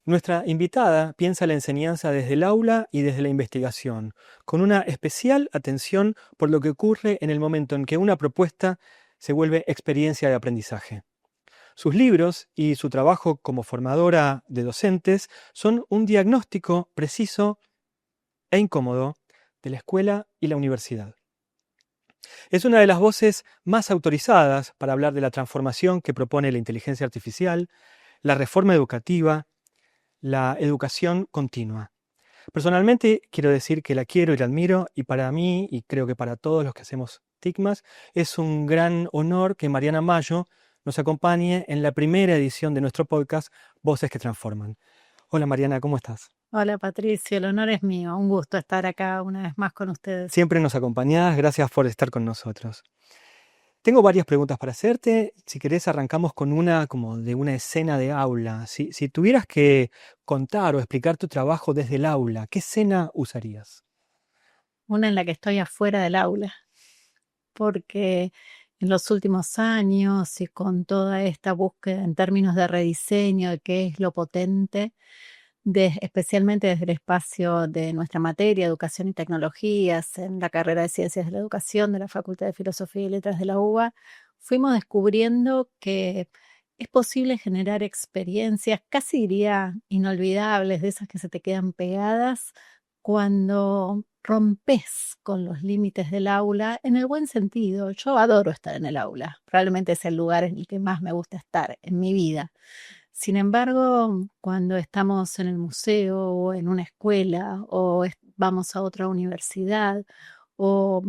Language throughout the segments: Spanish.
Nuestra invitada piensa la enseñanza desde el aula y desde la investigación, con una especial atención por lo que ocurre en el momento en que una propuesta se vuelve experiencia de aprendizaje. Sus libros y su trabajo como formadora de docentes son un diagnóstico preciso e incómodo de la escuela y la universidad. Es una de las voces más autorizadas para hablar de la transformación que propone la inteligencia artificial, la reforma educativa, la educación continua. Personalmente quiero decir que la quiero y la admiro, y para mí, y creo que para todos los que hacemos TICMAS, es un gran honor que Mariana Mayo nos acompañe en la primera edición de nuestro podcast Voces que Transforman. Hola Mariana, ¿cómo estás? Hola Patricio, el honor es mío. Un gusto estar acá una vez más con ustedes. Siempre nos acompañás, gracias por estar con nosotros. Tengo varias preguntas para hacerte. Si querés, arrancamos con una como de una escena de aula. Si tuvieras que contar o explicar tu trabajo desde el aula, ¿qué escena usarías? Una en la que estoy afuera del aula, porque en los últimos años y con toda esta búsqueda en términos de rediseño de qué es lo potente, especialmente desde el espacio de nuestra materia, educación y tecnologías, en la carrera de Ciencias de la Educación de la Facultad de Filosofía y Letras de la UBA, fuimos descubriendo que es posible generar experiencias, casi diría inolvidables, de esas que se te quedan pegadas, cuando rompes con los límites del aula en el buen sentido. Yo adoro estar en el aula, probablemente es el lugar en el que más me gusta estar en mi vida. Sin embargo, cuando estamos en el museo o en una escuela o vamos a otra universidad o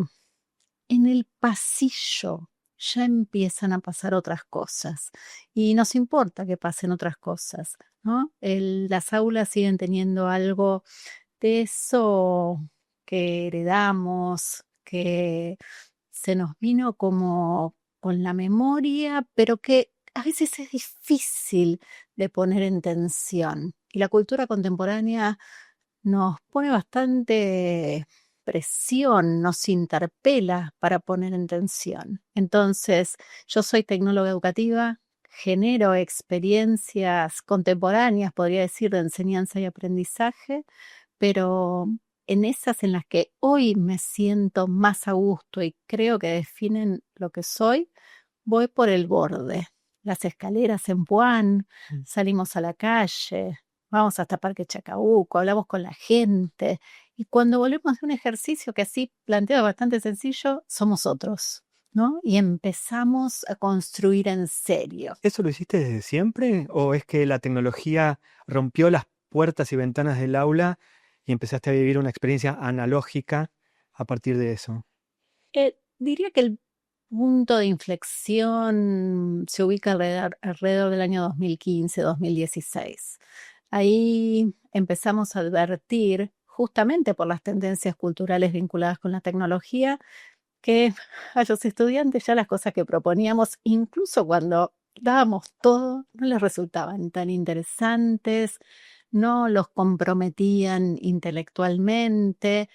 en el pasillo, ya empiezan a pasar otras cosas y nos importa que pasen otras cosas, ¿no? Las aulas siguen teniendo algo de eso que heredamos, que se nos vino como con la memoria, pero que a veces es difícil de poner en tensión. Y la cultura contemporánea nos pone bastante presión, nos interpela para poner en tensión. Entonces, yo soy tecnóloga educativa, genero experiencias contemporáneas, podría decir, de enseñanza y aprendizaje, pero en esas en las que hoy me siento más a gusto y creo que definen lo que soy, voy por el borde. Las escaleras en Puan, salimos a la calle, vamos hasta Parque Chacabuco, hablamos con la gente. Y cuando volvemos de un ejercicio que así planteado bastante sencillo, somos otros, ¿no? Y empezamos a construir en serio. ¿Eso lo hiciste desde siempre? ¿O es que la tecnología rompió las puertas y ventanas del aula y empezaste a vivir una experiencia analógica a partir de eso? Diría que el punto de inflexión se ubica alrededor del año 2015, 2016. Ahí empezamos a advertir, justamente por las tendencias culturales vinculadas con la tecnología, que a los estudiantes ya las cosas que proponíamos, incluso cuando dábamos todo, no les resultaban tan interesantes, no los comprometían intelectualmente,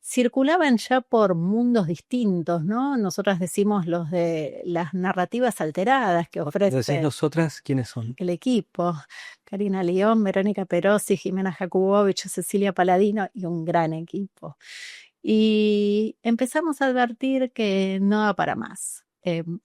circulaban ya por mundos distintos, ¿no? Nosotras decimos los de las narrativas alteradas que Cuando decís ofrece nosotras, ¿quiénes son? el equipo. Karina León, Verónica Perosi, Jimena Jakubowicz, Cecilia Paladino y un gran equipo. Y empezamos a advertir que no da para más.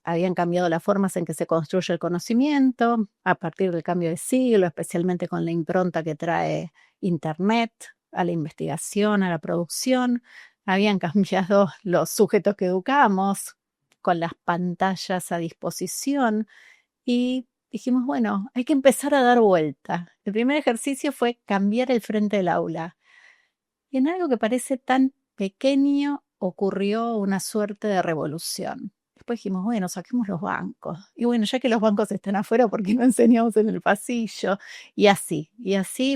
Habían cambiado las formas en que se construye el conocimiento a partir del cambio de siglo, especialmente con la impronta que trae Internet a la investigación, a la producción. Habían cambiado los sujetos que educamos con las pantallas a disposición y dijimos, bueno, hay que empezar a dar vuelta. El primer ejercicio fue cambiar el frente del aula. Y en algo que parece tan pequeño ocurrió una suerte de revolución. Después dijimos, bueno, saquemos los bancos. Y bueno, ya que los bancos están afuera, ¿por qué no enseñamos en el pasillo? Y así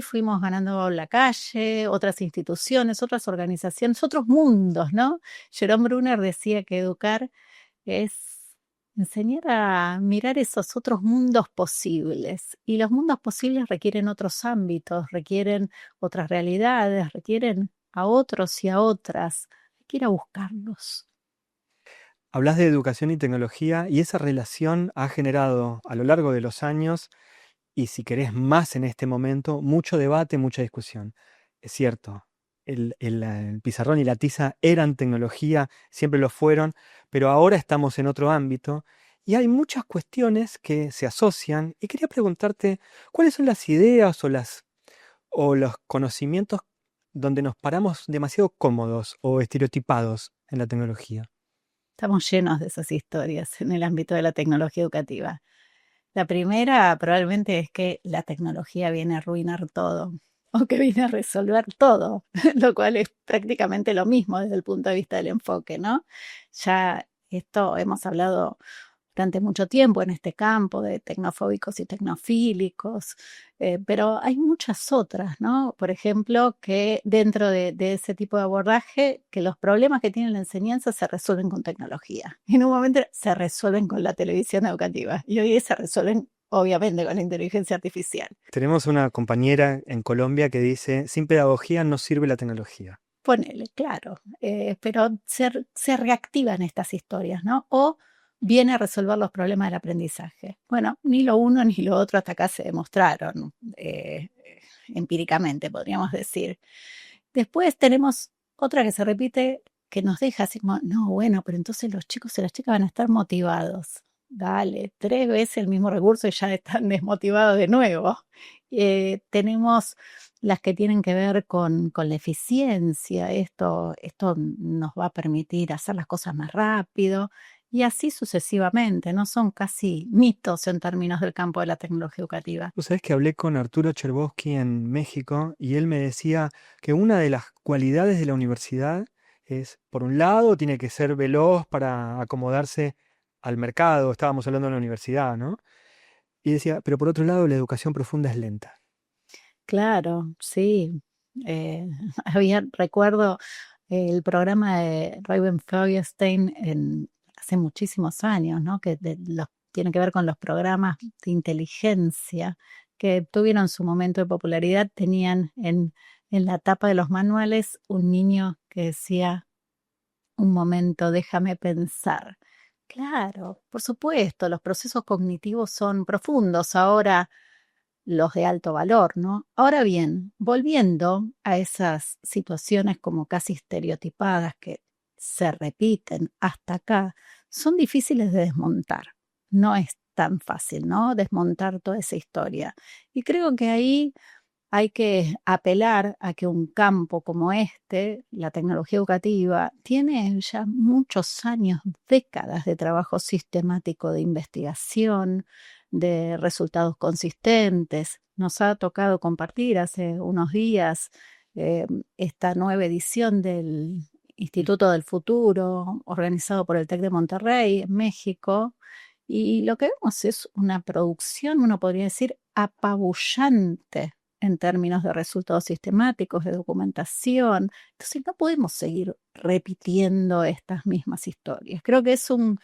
fuimos ganando la calle, otras instituciones, otras organizaciones, otros mundos, ¿no? Jerome Brunner decía que educar es enseñar a mirar esos otros mundos posibles. Y los mundos posibles requieren otros ámbitos, requieren otras realidades, requieren a otros y a otras. Hay que ir a buscarlos. Hablas de educación y tecnología y esa relación ha generado a lo largo de los años y si querés más en este momento, mucho debate, mucha discusión. Es cierto, el pizarrón y la tiza eran tecnología, siempre lo fueron, pero ahora estamos en otro ámbito y hay muchas cuestiones que se asocian y quería preguntarte cuáles son las ideas o los conocimientos donde nos paramos demasiado cómodos o estereotipados en la tecnología. Estamos llenos de esas historias en el ámbito de la tecnología educativa. La primera probablemente es que la tecnología viene a arruinar todo o que viene a resolver todo, lo cual es prácticamente lo mismo desde el punto de vista del enfoque, ¿no? Ya esto hemos hablado durante mucho tiempo en este campo de tecnofóbicos y tecnofílicos, pero hay muchas otras, ¿no? Por ejemplo, que dentro de ese tipo de abordaje, que los problemas que tiene la enseñanza se resuelven con tecnología. En un momento se resuelven con la televisión educativa y hoy se resuelven obviamente con la inteligencia artificial. Tenemos una compañera en Colombia que dice, sin pedagogía no sirve la tecnología. Ponele, claro, pero se reactivan estas historias, ¿no? O viene a resolver los problemas del aprendizaje. Bueno, ni lo uno ni lo otro hasta acá se demostraron empíricamente, podríamos decir. Después tenemos otra que se repite que nos deja así como, no, bueno, pero entonces los chicos y las chicas van a estar motivados. Dale, 3 veces el mismo recurso y ya están desmotivados de nuevo. Tenemos las que tienen que ver con la eficiencia. Esto nos va a permitir hacer las cosas más rápido y así sucesivamente. No son casi mitos en términos del campo de la tecnología educativa. Tú sabes que hablé con Arturo Cherbosky en México y él me decía que una de las cualidades de la universidad es, por un lado, tiene que ser veloz para acomodarse al mercado. Estábamos hablando de la universidad, ¿no? Y decía, pero por otro lado, la educación profunda es lenta. Claro, sí. Recuerdo el programa de Raven Feuerstein hace muchísimos años, ¿no? Que tiene que ver con los programas de inteligencia que tuvieron su momento de popularidad. Tenían en la tapa de los manuales un niño que decía, un momento, déjame pensar. Claro, por supuesto, los procesos cognitivos son profundos. Ahora los de alto valor, ¿no? Ahora bien, volviendo a esas situaciones como casi estereotipadas que se repiten hasta acá, son difíciles de desmontar. No es tan fácil, ¿no? Desmontar toda esa historia. Y creo que ahí hay que apelar a que un campo como este, la tecnología educativa, tiene ya muchos años, décadas de trabajo sistemático de investigación, de resultados consistentes. Nos ha tocado compartir hace unos días eh, esta nueva edición del Instituto del Futuro, organizado por el TEC de Monterrey, en México, y lo que vemos es una producción, uno podría decir, apabullante en términos de resultados sistemáticos, de documentación. Entonces no podemos seguir repitiendo estas mismas historias. Creo que es un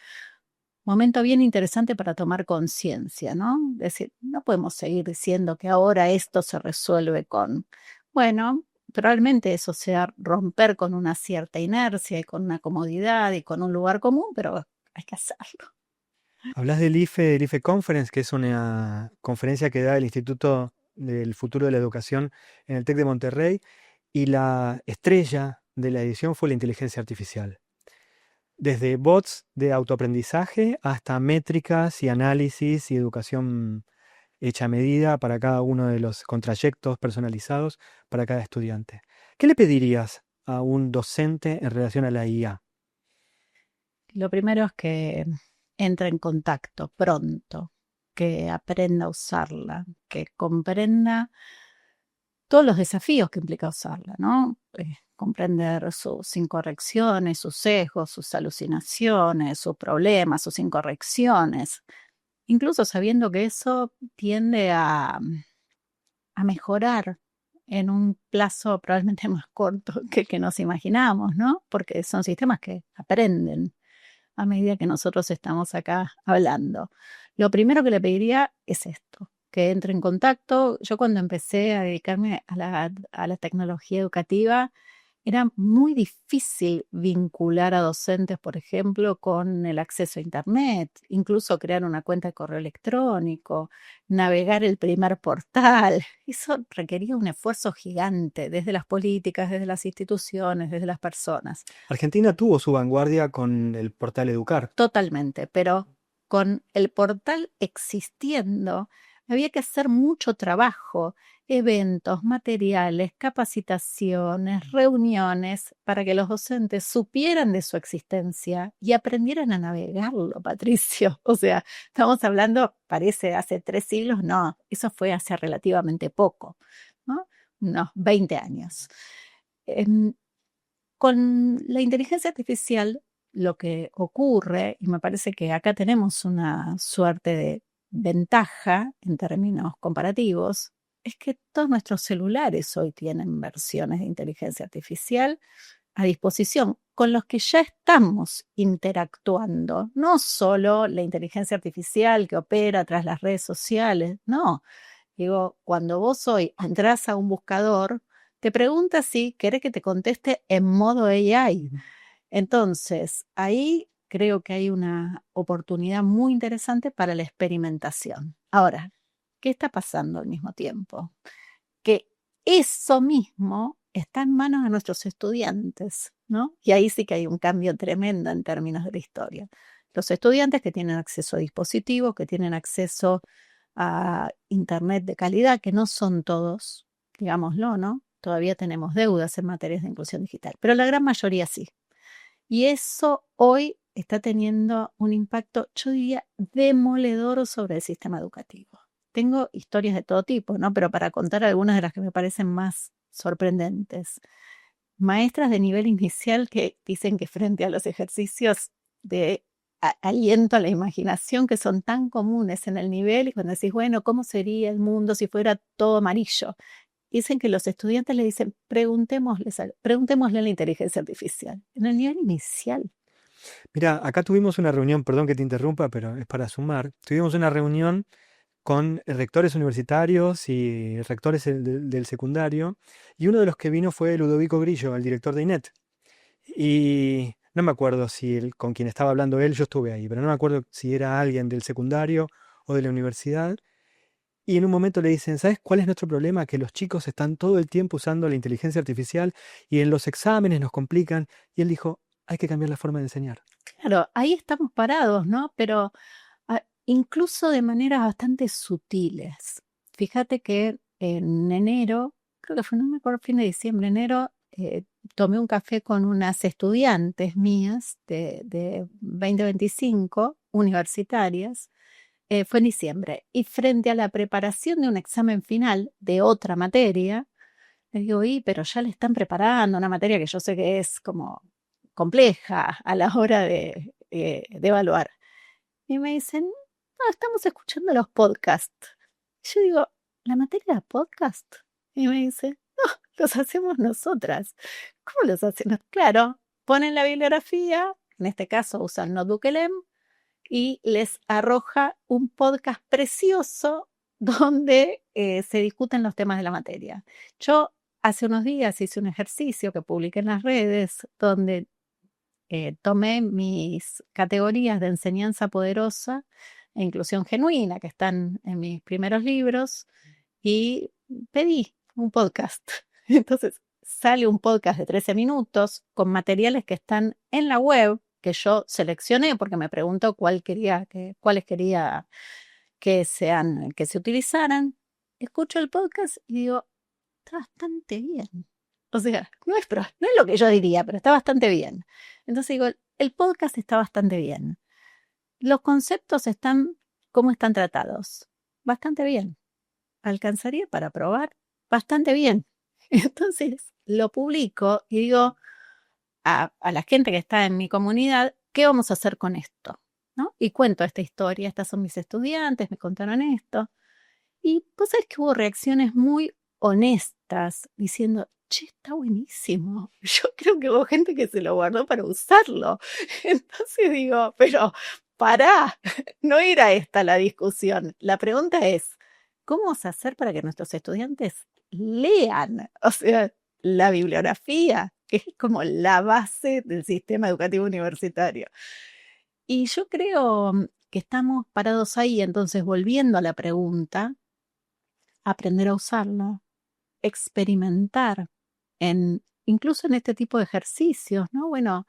momento bien interesante para tomar conciencia, ¿no? Es decir, no podemos seguir diciendo que ahora esto se resuelve con, bueno, probablemente eso sea romper con una cierta inercia y con una comodidad y con un lugar común, pero hay que hacerlo. Hablas del IFE Conference, que es una conferencia que da el Instituto del Futuro de la Educación en el TEC de Monterrey, y la estrella de la edición fue la inteligencia artificial. Desde bots de autoaprendizaje hasta métricas y análisis y educación hecha a medida para cada uno de los con trayectos personalizados para cada estudiante. ¿Qué le pedirías a un docente en relación a la IA? Lo primero es que entre en contacto pronto, que aprenda a usarla, que comprenda todos los desafíos que implica usarla, ¿no? Comprender sus incorrecciones, sus sesgos, sus alucinaciones, sus problemas, sus incorrecciones, incluso sabiendo que eso tiende a mejorar en un plazo probablemente más corto que el que nos imaginamos, ¿no? Porque son sistemas que aprenden a medida que nosotros estamos acá hablando. Lo primero que le pediría es esto, que entre en contacto. Yo cuando empecé a dedicarme a la tecnología educativa, era muy difícil vincular a docentes, por ejemplo, con el acceso a Internet, incluso crear una cuenta de correo electrónico, navegar el primer portal. Eso requería un esfuerzo gigante desde las políticas, desde las instituciones, desde las personas. Argentina tuvo su vanguardia con el portal Educar. Totalmente, pero con el portal existiendo, había que hacer mucho trabajo, eventos, materiales, capacitaciones, reuniones, para que los docentes supieran de su existencia y aprendieran a navegarlo, Patricio. O sea, estamos hablando, parece hace 3 siglos, no, eso fue hace relativamente poco, ¿no? Unos 20 años. Em, con la inteligencia artificial, lo que ocurre, y me parece que acá tenemos una suerte de ventaja en términos comparativos, es que todos nuestros celulares hoy tienen versiones de inteligencia artificial a disposición, con los que ya estamos interactuando. No solo la inteligencia artificial que opera tras las redes sociales, no. Digo, cuando vos hoy entras a un buscador, te pregunta si querés que te conteste en modo AI. Entonces, ahí creo que hay una oportunidad muy interesante para la experimentación. Ahora, ¿qué está pasando al mismo tiempo? Que eso mismo está en manos de nuestros estudiantes, ¿no? Y ahí sí que hay un cambio tremendo en términos de la historia. Los estudiantes que tienen acceso a dispositivos, que tienen acceso a Internet de calidad, que no son todos, digámoslo, ¿no? Todavía tenemos deudas en materias de inclusión digital, pero la gran mayoría sí. Y eso hoy está teniendo un impacto, yo diría, demoledor sobre el sistema educativo. Tengo historias de todo tipo, ¿no? Pero para contar algunas de las que me parecen más sorprendentes. Maestras de nivel inicial que dicen que frente a los ejercicios de aliento a la imaginación que son tan comunes en el nivel, y cuando decís, bueno, ¿cómo sería el mundo si fuera todo amarillo? Dicen que los estudiantes le dicen, preguntémosle a la inteligencia artificial. En el nivel inicial. Mira, acá tuvimos una reunión, perdón que te interrumpa, pero es para sumar. Tuvimos una reunión con rectores universitarios y rectores del secundario, y uno de los que vino fue Ludovico Grillo, el director de INET. Y no me acuerdo si con quien estaba hablando él, yo estuve ahí, pero no me acuerdo si era alguien del secundario o de la universidad. Y en un momento le dicen, ¿sabes cuál es nuestro problema? Que los chicos están todo el tiempo usando la inteligencia artificial y en los exámenes nos complican. Y él dijo, hay que cambiar la forma de enseñar. Claro, ahí estamos parados, ¿no? Pero incluso de maneras bastante sutiles. Fíjate que en enero, creo que fue, no me acuerdo, fin de diciembre, enero, tomé un café con unas estudiantes mías de 2025, universitarias, fue en diciembre, y frente a la preparación de un examen final de otra materia, les digo, pero ya le están preparando una materia que yo sé que es como compleja a la hora de evaluar. Y me dicen, no, estamos escuchando los podcasts. Yo digo, ¿la materia de podcast? Y me dice, no, los hacemos nosotras. ¿Cómo los hacen? Claro, ponen la bibliografía, en este caso usan Notebook LM, y les arroja un podcast precioso donde se discuten los temas de la materia. Yo hace unos días hice un ejercicio que publiqué en las redes donde tomé mis categorías de enseñanza poderosa e inclusión genuina que están en mis primeros libros y pedí un podcast. Entonces sale un podcast de 13 minutos con materiales que están en la web que yo seleccioné porque me preguntó cuáles quería que se utilizaran. Escucho el podcast y digo, está bastante bien. O sea, no es lo que yo diría, pero está bastante bien. Entonces digo, el podcast está bastante bien. Los conceptos ¿cómo están tratados? Bastante bien. ¿Alcanzaría para probar? Bastante bien. Entonces lo publico y digo a la gente que está en mi comunidad, ¿qué vamos a hacer con esto? ¿No? Y cuento esta historia, estas son mis estudiantes, me contaron esto. Y pues sabes que hubo reacciones muy honestas diciendo, che, está buenísimo. Yo creo que hubo gente que se lo guardó para usarlo. Entonces digo, pero pará, no era esta la discusión. La pregunta es, ¿cómo vamos a hacer para que nuestros estudiantes lean? O sea, la bibliografía, que es como la base del sistema educativo universitario. Y yo creo que estamos parados ahí, entonces volviendo a la pregunta, aprender a usarla, experimentar incluso en este tipo de ejercicios, ¿no? Bueno,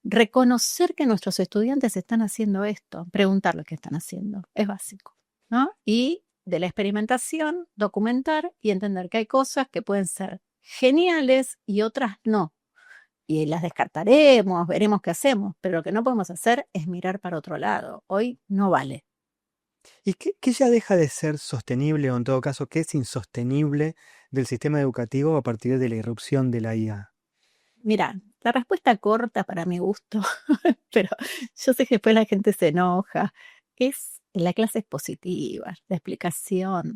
reconocer que nuestros estudiantes están haciendo esto, preguntarles qué están haciendo, es básico, ¿no? Y de la experimentación, documentar y entender que hay cosas que pueden ser geniales y otras no. Y las descartaremos, veremos qué hacemos, pero lo que no podemos hacer es mirar para otro lado. Hoy no vale. ¿Y qué ya deja de ser sostenible o en todo caso qué es insostenible del sistema educativo a partir de la irrupción de la IA? Mira, la respuesta corta para mi gusto, pero yo sé que después la gente se enoja, es la clase expositiva, la explicación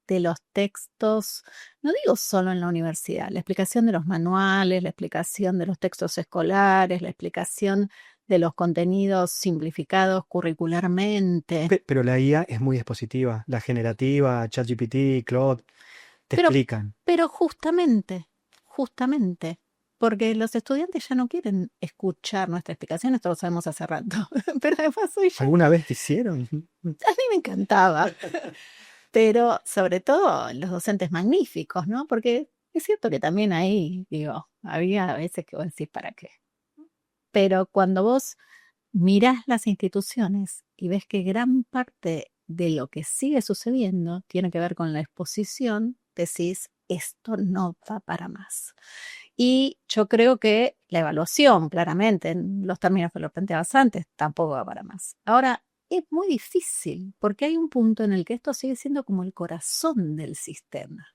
de los textos, no digo solo en la universidad, la explicación de los manuales, la explicación de los textos escolares, la explicación de los contenidos simplificados curricularmente. Pero la IA es muy expositiva, la generativa, ChatGPT, Claude, te Pero, explican. pero justamente, porque los estudiantes ya no quieren escuchar nuestra explicación, esto lo sabemos hace rato, pero además hoy ya, ¿Alguna vez te hicieron? a mí me encantaba, pero sobre todo los docentes magníficos, ¿no? Porque es cierto que también ahí, digo, había veces que vos decís, ¿para qué? Pero cuando vos mirás las instituciones y ves que gran parte de lo que sigue sucediendo tiene que ver con la exposición, decís, esto no va para más. Y yo creo que la evaluación, claramente, en los términos que lo planteabas antes, tampoco va para más. Ahora, es muy difícil porque hay un punto en el que esto sigue siendo como el corazón del sistema.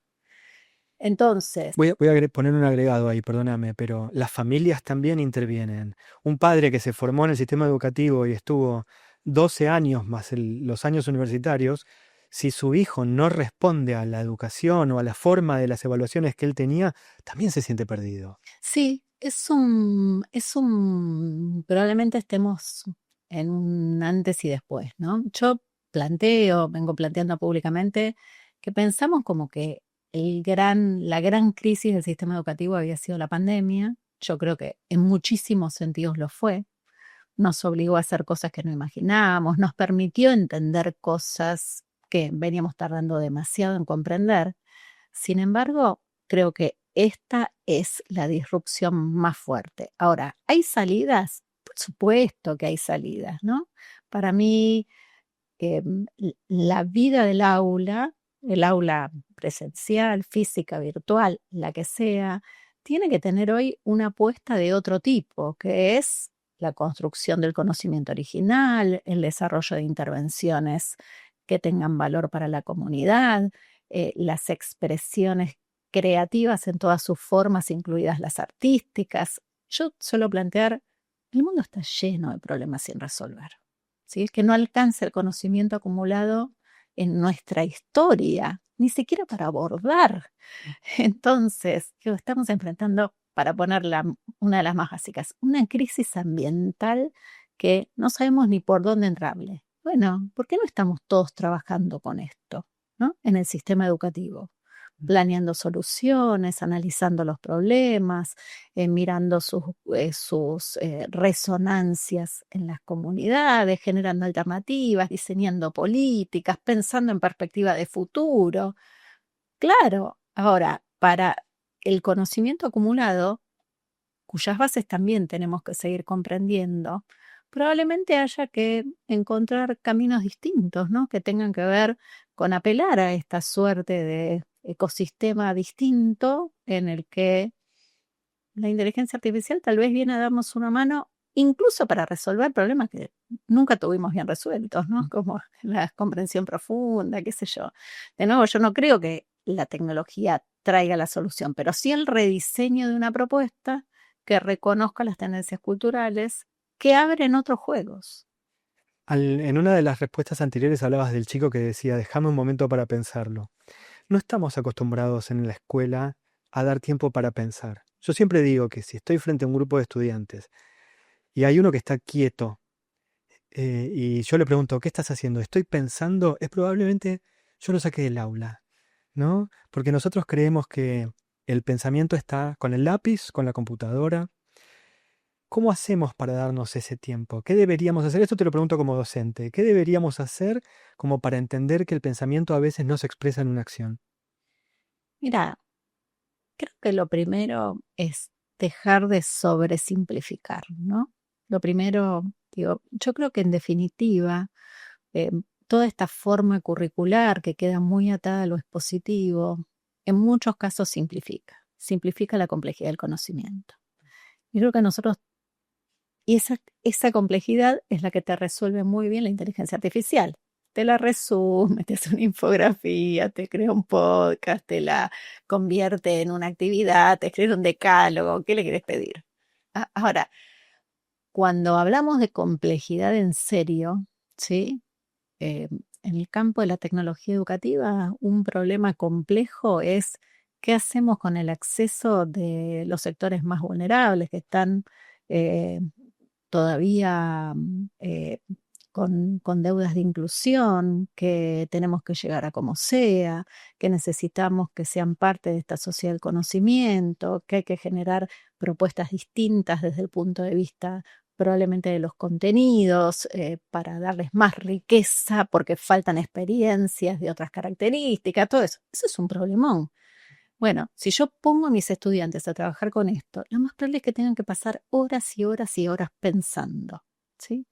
Entonces, Voy a poner un agregado ahí, perdóname, pero las familias también intervienen. Un padre que se formó en el sistema educativo y estuvo 12 años más los años universitarios, si su hijo no responde a la educación o a la forma de las evaluaciones que él tenía, también se siente perdido. sí, probablemente estemos en un antes y después, ¿no? Yo vengo planteando públicamente que pensamos como que la gran crisis del sistema educativo había sido la pandemia. Yo creo que en muchísimos sentidos lo fue. Nos obligó a hacer cosas que no imaginábamos, nos permitió entender cosas que veníamos tardando demasiado en comprender. Sin embargo, creo que esta es la disrupción más fuerte. Ahora, ¿hay salidas? Por supuesto que hay salidas, ¿no? Para mí, la vida del aula, el aula presencial, física, virtual, la que sea, tiene que tener hoy una apuesta de otro tipo, que es la construcción del conocimiento original, el desarrollo de intervenciones que tengan valor para la comunidad, las expresiones creativas en todas sus formas, incluidas las artísticas. Yo suelo plantear, el mundo está lleno de problemas sin resolver. ¿Sí? Que no alcanza el conocimiento acumulado en nuestra historia, ni siquiera para abordar. Entonces, ¿qué estamos enfrentando, para ponerla una de las más básicas? Una crisis ambiental que no sabemos ni por dónde entrarle. Bueno, ¿por qué no estamos todos trabajando con esto, ¿no? En el sistema educativo, planeando soluciones, analizando los problemas, mirando sus resonancias en las comunidades, generando alternativas, diseñando políticas, pensando en perspectiva de futuro. Claro, ahora, para el conocimiento acumulado, cuyas bases también tenemos que seguir comprendiendo, probablemente haya que encontrar caminos distintos, ¿no? Que tengan que ver con apelar a esta suerte de ecosistema distinto en el que la inteligencia artificial tal vez viene a darnos una mano incluso para resolver problemas que nunca tuvimos bien resueltos, ¿no? Como la comprensión profunda, qué sé yo. De nuevo, yo no creo que la tecnología traiga la solución, pero sí el rediseño de una propuesta que reconozca las tendencias culturales, que abren otros juegos. En una de las respuestas anteriores hablabas del chico que decía, déjame un momento para pensarlo. No estamos acostumbrados en la escuela a dar tiempo para pensar. Yo siempre digo que si estoy frente a un grupo de estudiantes y hay uno que está quieto y yo le pregunto, ¿qué estás haciendo? Estoy pensando, es probablemente yo lo saqué del aula, ¿no? Porque nosotros creemos que El pensamiento está con el lápiz, con la computadora. ¿Cómo hacemos para darnos ese tiempo? ¿Qué deberíamos hacer? Esto te lo pregunto como docente. ¿Qué deberíamos hacer como para entender que el pensamiento a veces no se expresa en una acción? Mira, creo que lo primero es dejar de sobresimplificar, ¿no? Lo primero, digo, yo creo que en definitiva, toda esta forma curricular que queda muy atada a lo expositivo, en muchos casos simplifica la complejidad del conocimiento. Yo creo que nosotros, y esa complejidad es la que te resuelve muy bien la inteligencia artificial. Te la resume, te hace una infografía, te crea un podcast, te la convierte en una actividad, te escribe un decálogo. ¿Qué le quieres pedir? Ahora, cuando hablamos de complejidad en serio, ¿sí? Eh, en el campo de la tecnología educativa, un problema complejo es qué hacemos con el acceso de los sectores más vulnerables que están eh, todavía con deudas de inclusión, que tenemos que llegar a como sea, que necesitamos que sean parte de esta sociedad del conocimiento, que hay que generar propuestas distintas desde el punto de vista probablemente de los contenidos, para darles más riqueza, porque faltan experiencias de otras características, todo eso. Eso es un problemón. Bueno, si yo pongo a mis estudiantes a trabajar con esto, lo más probable es que tengan que pasar horas y horas y horas pensando, ¿sí?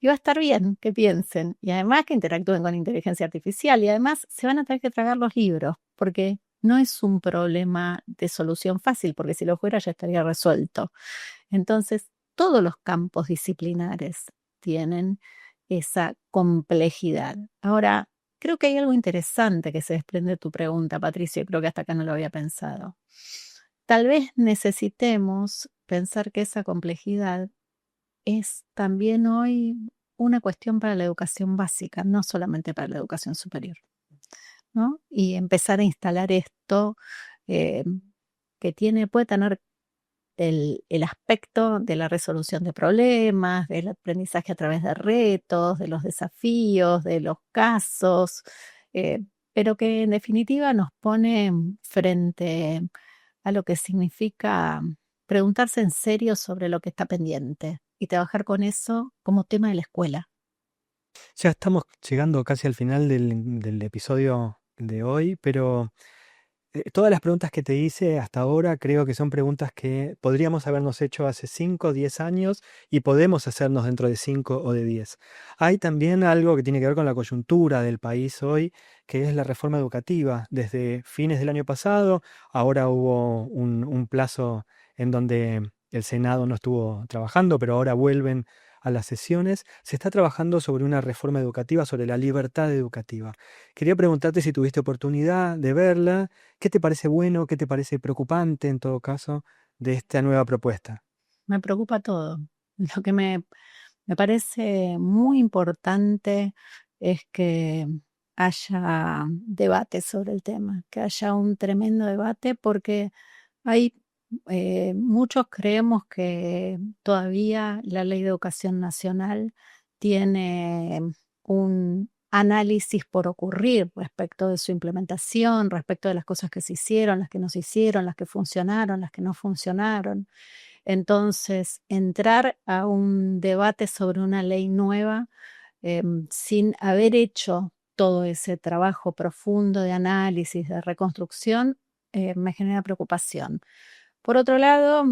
Y va a estar bien que piensen, y además que interactúen con inteligencia artificial, y además se van a tener que tragar los libros, porque no es un problema de solución fácil, porque si lo fuera ya estaría resuelto. Entonces, todos los campos disciplinares tienen esa complejidad. Ahora, creo que hay algo interesante que se desprende de tu pregunta, Patricio, y creo que hasta acá no lo había pensado. Tal vez necesitemos pensar que esa complejidad es también hoy una cuestión para la educación básica, no solamente para la educación superior, ¿no? Y empezar a instalar esto, eh, que puede tener el aspecto de la resolución de problemas, del aprendizaje a través de retos, de los desafíos, de los casos, pero que en definitiva nos pone frente a lo que significa preguntarse en serio sobre lo que está pendiente y trabajar con eso como tema de la escuela. Ya estamos llegando casi al final del episodio de hoy, pero todas las preguntas que te hice hasta ahora creo que son preguntas que podríamos habernos hecho hace 5 o 10 años y podemos hacernos dentro de 5 o de 10. Hay también algo que tiene que ver con la coyuntura del país hoy, que es la reforma educativa. Desde fines del año pasado, ahora hubo un plazo en donde el Senado no estuvo trabajando, pero ahora vuelven a las sesiones. Se está trabajando sobre una reforma educativa, sobre la libertad educativa. Quería preguntarte si tuviste oportunidad de verla. ¿Qué te parece bueno? ¿Qué te parece preocupante en todo caso de esta nueva propuesta? Me preocupa todo. Lo que me parece muy importante es que haya debate sobre el tema, que haya un tremendo debate, porque hay muchos creemos que todavía la Ley de Educación Nacional tiene un análisis por ocurrir respecto de su implementación, respecto de las cosas que se hicieron, las que no se hicieron, las que funcionaron, las que no funcionaron. Entonces, entrar a un debate sobre una ley nueva, sin haber hecho todo ese trabajo profundo de análisis, de reconstrucción, me genera preocupación. Por otro lado,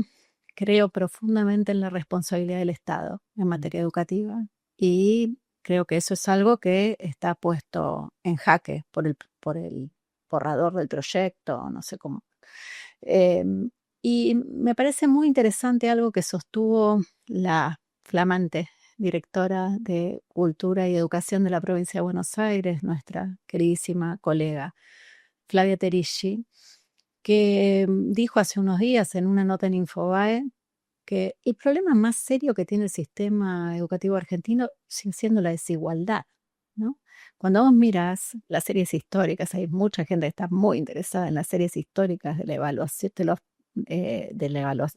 creo profundamente en la responsabilidad del Estado en materia educativa y creo que eso es algo que está puesto en jaque por el borrador del proyecto, no sé cómo. Em, y me parece muy interesante algo que sostuvo la flamante directora de Cultura y Educación de la provincia de Buenos Aires, nuestra queridísima colega Flavia Terisci, que dijo hace unos días en una nota en Infobae que el problema más serio que tiene el sistema educativo argentino sigue siendo la desigualdad, ¿no? Cuando vos mirás las series históricas, hay mucha gente que está muy interesada en las series históricas de la evaluación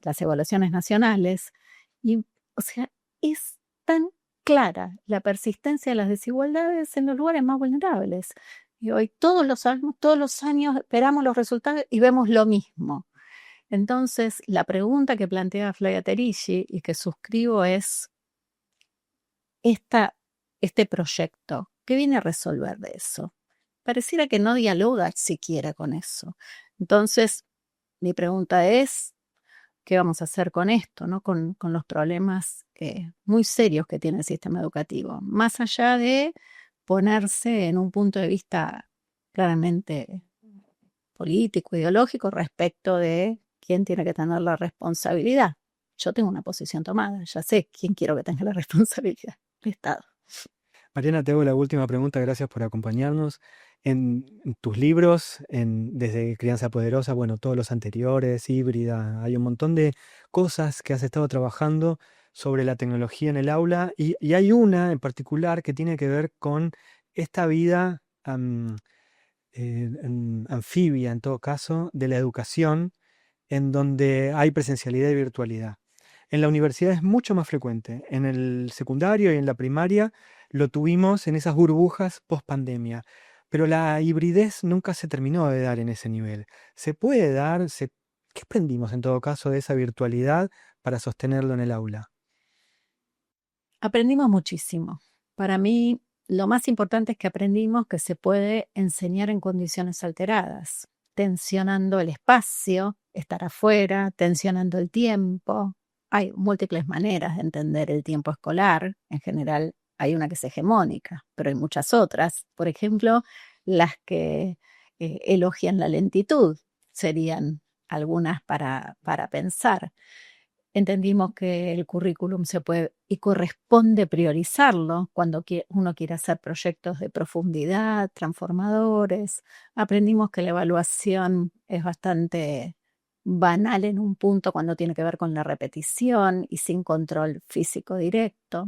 las evaluaciones nacionales, y, o sea, es tan clara la persistencia de las desigualdades en los lugares más vulnerables. Y hoy todos todos los años esperamos los resultados y vemos lo mismo. Entonces, la pregunta que plantea Flavia Terici y que suscribo es este proyecto, ¿qué viene a resolver de eso? Pareciera que no dialoga siquiera con eso. Entonces, mi pregunta es, ¿qué vamos a hacer con esto, ¿no? Con los problemas muy serios que tiene el sistema educativo? Más allá de ponerse en un punto de vista claramente político, ideológico, respecto de quién tiene que tener la responsabilidad. Yo tengo una posición tomada, ya sé quién quiero que tenga la responsabilidad, el Estado. Mariana, te hago la última pregunta, gracias por acompañarnos. En tus libros, desde Crianza Poderosa, bueno, todos los anteriores, Híbrida, hay un montón de cosas que has estado trabajando sobre la tecnología en el aula y hay una en particular que tiene que ver con esta vida anfibia, en todo caso, de la educación, en donde hay presencialidad y virtualidad. En la universidad es mucho más frecuente. En el secundario y en la primaria lo tuvimos en esas burbujas post pandemia. Pero la hibridez nunca se terminó de dar en ese nivel. ¿Se puede dar? ¿Qué aprendimos en todo caso de esa virtualidad para sostenerlo en el aula? Aprendimos muchísimo. Para mí, lo más importante es que aprendimos que se puede enseñar en condiciones alteradas, tensionando el espacio, estar afuera, tensionando el tiempo. Hay múltiples maneras de entender el tiempo escolar. En general, hay una que es hegemónica, pero hay muchas otras. Por ejemplo, las que elogian la lentitud serían algunas para pensar. Entendimos que el currículum se puede y corresponde priorizarlo cuando uno quiere hacer proyectos de profundidad, transformadores. Aprendimos que la evaluación es bastante banal en un punto cuando tiene que ver con la repetición y sin control físico directo.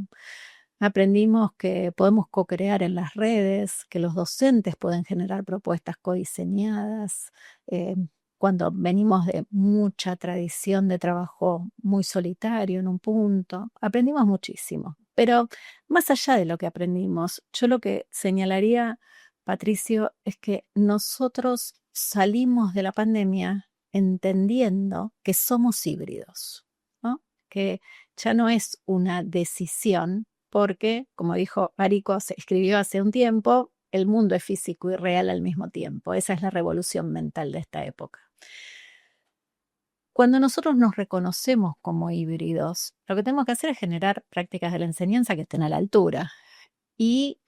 Aprendimos que podemos co-crear en las redes, que los docentes pueden generar propuestas codiseñadas. eh, Cuando venimos de mucha tradición de trabajo muy solitario en un punto, aprendimos muchísimo. Pero más allá de lo que aprendimos, yo lo que señalaría, Patricio, es que nosotros salimos de la pandemia entendiendo que somos híbridos, ¿no? Que ya no es una decisión, porque, como dijo Arico, se escribió hace un tiempo, el mundo es físico y real al mismo tiempo. Esa es la revolución mental de esta época. Cuando nosotros nos reconocemos como híbridos, lo que tenemos que hacer es generar prácticas de la enseñanza que estén a la altura. Y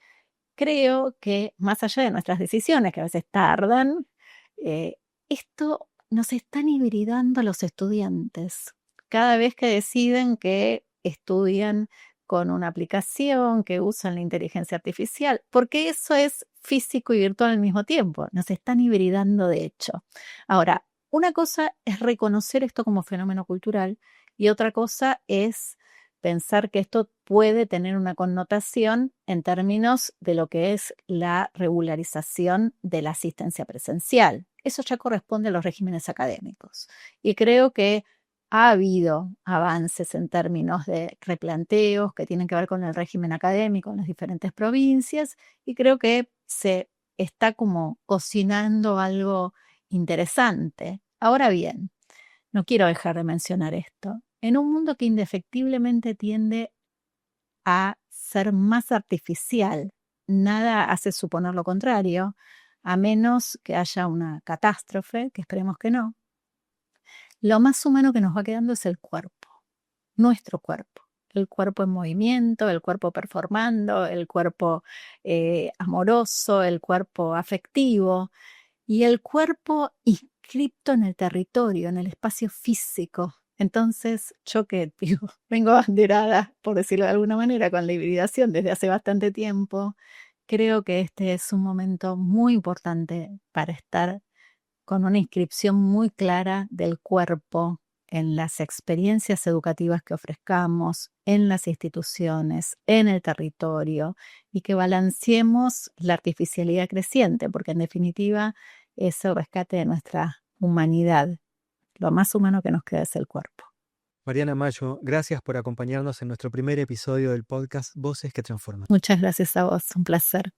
creo que más allá de nuestras decisiones, que a veces tardan, eh, esto nos están hibridando los estudiantes. Cada vez que deciden que estudian con una aplicación, que usan la inteligencia artificial, porque eso es físico y virtual al mismo tiempo. Nos están hibridando de hecho. Ahora, una cosa es reconocer esto como fenómeno cultural y otra cosa es pensar que esto puede tener una connotación en términos de lo que es la regularización de la asistencia presencial. Eso ya corresponde a los regímenes académicos. Y creo que ha habido avances en términos de replanteos que tienen que ver con el régimen académico en las diferentes provincias y creo que se está como cocinando algo interesante. Ahora bien, no quiero dejar de mencionar esto. En un mundo que indefectiblemente tiende a ser más artificial, nada hace suponer lo contrario, a menos que haya una catástrofe, que esperemos que no. Lo más humano que nos va quedando es el cuerpo, nuestro cuerpo. El cuerpo en movimiento, el cuerpo performando, el cuerpo amoroso, el cuerpo afectivo y el cuerpo inscripto en el territorio, en el espacio físico. Entonces, yo que digo, vengo abanderada, por decirlo de alguna manera, con la hibridación desde hace bastante tiempo, creo que este es un momento muy importante para estar con una inscripción muy clara del cuerpo en las experiencias educativas que ofrezcamos, en las instituciones, en el territorio, y que balanceemos la artificialidad creciente, porque en definitiva es el rescate de nuestra humanidad. Lo más humano que nos queda es el cuerpo. Mariana Mayo, gracias por acompañarnos en nuestro primer episodio del podcast Voces que Transforman. Muchas gracias a vos, un placer.